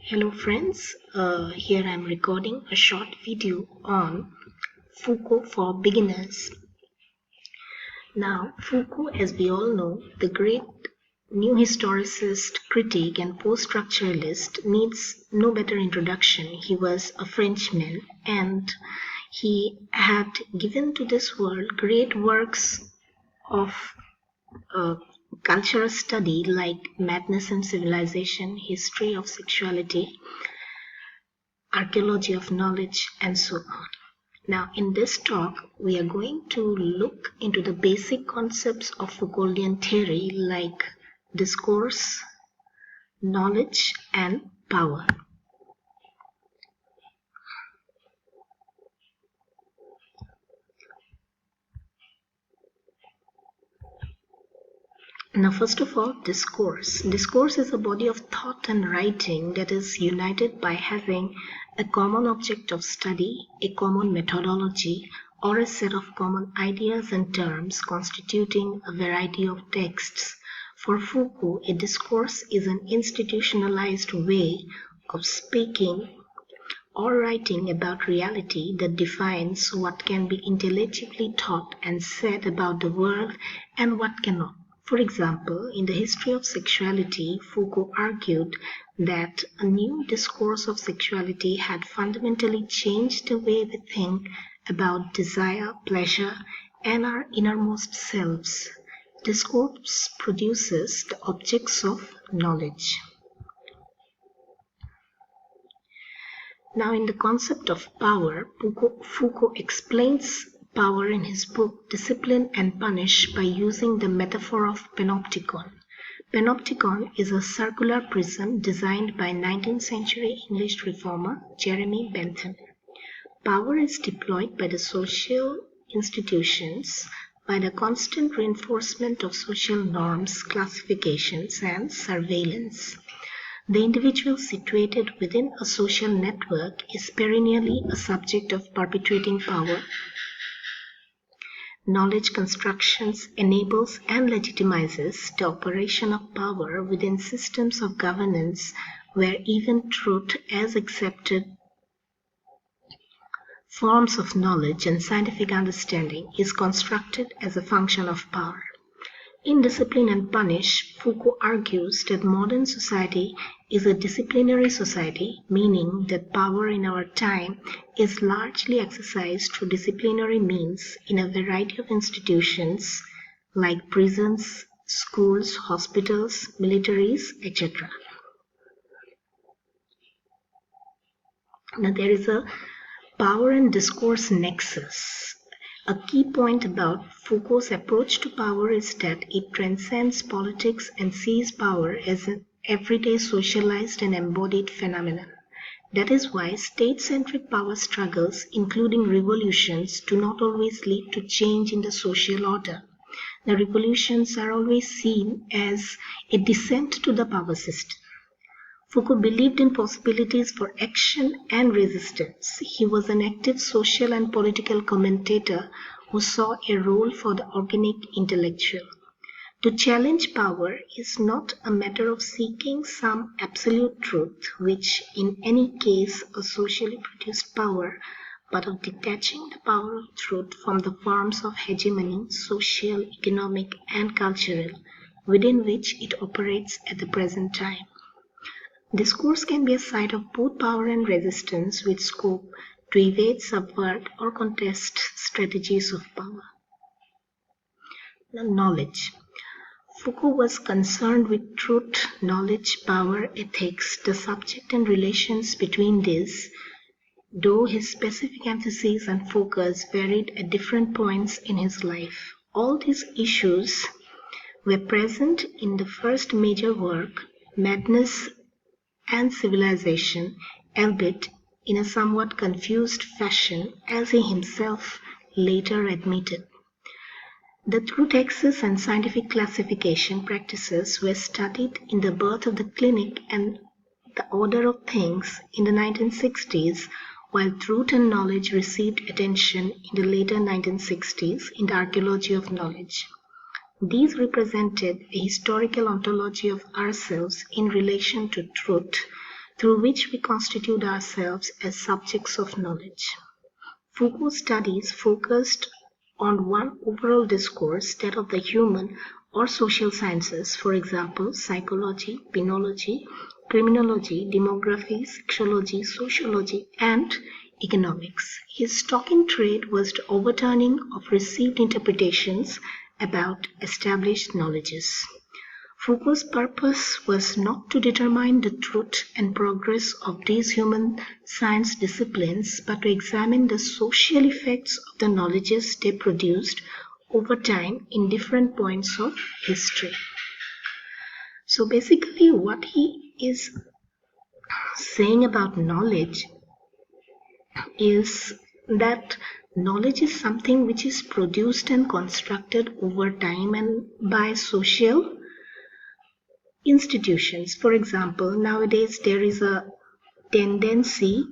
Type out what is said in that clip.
Hello friends, here I am recording a short video on Foucault for beginners. Now, Foucault, as we all know, the great new historicist, critic and post-structuralist, needs no better introduction. He was a Frenchman and he had given to this world great works of cultural study like Madness and Civilization, History of Sexuality, Archaeology of Knowledge, and so on. Now, in this talk, we are going to look into the basic concepts of Foucauldian theory like discourse, knowledge, and power. Now, first of all, discourse. Discourse is a body of thought and writing that is united by having a common object of study, a common methodology, or a set of common ideas and terms constituting a variety of texts. For Foucault, a discourse is an institutionalized way of speaking or writing about reality that defines what can be intelligibly taught and said about the world and what cannot. For example, in the History of Sexuality, Foucault argued that a new discourse of sexuality had fundamentally changed the way we think about desire, pleasure, and our innermost selves. Discourse produces the objects of knowledge. Now, in the concept of power, Foucault explains power in his book Discipline and Punish by using the metaphor of panopticon. Panopticon is a circular prism designed by 19th century English reformer Jeremy Bentham. Power is deployed by the social institutions by the constant reinforcement of social norms, classifications, and surveillance. The individual situated within a social network is perennially a subject of perpetuating power. Knowledge constructions enables and legitimizes the operation of power within systems of governance where even truth as accepted forms of knowledge and scientific understanding is constructed as a function of power. In Discipline and Punish, Foucault argues that modern society is a disciplinary society, meaning that power in our time is largely exercised through disciplinary means in a variety of institutions like prisons, schools, hospitals, militaries, etc. Now, there is a power and discourse nexus. A key point about Foucault's approach to power is that it transcends politics and sees power as an everyday socialized and embodied phenomenon. That is why state-centric power struggles, including revolutions, do not always lead to change in the social order. The revolutions are always seen as a descent to the power system. Foucault believed in possibilities for action and resistance. He was an active social and political commentator who saw a role for the organic intellectual. To challenge power is not a matter of seeking some absolute truth, which in any case a socially produced power, but of detaching the power of truth from the forms of hegemony, social, economic, and cultural, within which it operates at the present time. Discourse can be a site of both power and resistance with scope to evade, subvert, or contest strategies of power. Now, knowledge. Foucault was concerned with truth, knowledge, power, ethics, the subject and relations between these, though his specific emphasis and focus varied at different points in his life. All these issues were present in the first major work, Madness and Civilization, albeit in a somewhat confused fashion, as he himself later admitted. The truth axis and scientific classification practices were studied in The Birth of the Clinic and The Order of Things in the 1960s, while truth and knowledge received attention in the later 1960s in the Archaeology of Knowledge. These represented a historical ontology of ourselves in relation to truth, through which we constitute ourselves as subjects of knowledge. Foucault's studies focused on one overall discourse, that of the human or social sciences, for example, psychology, penology, criminology, demography, sexology, sociology, and economics. His stock in trade was the overturning of received interpretations about established knowledges. Foucault's purpose was not to determine the truth and progress of these human science disciplines, but to examine the social effects of the knowledges they produced over time in different points of history. So basically what he is saying about knowledge is that knowledge is something which is produced and constructed over time and by social institutions. For example, nowadays there is a tendency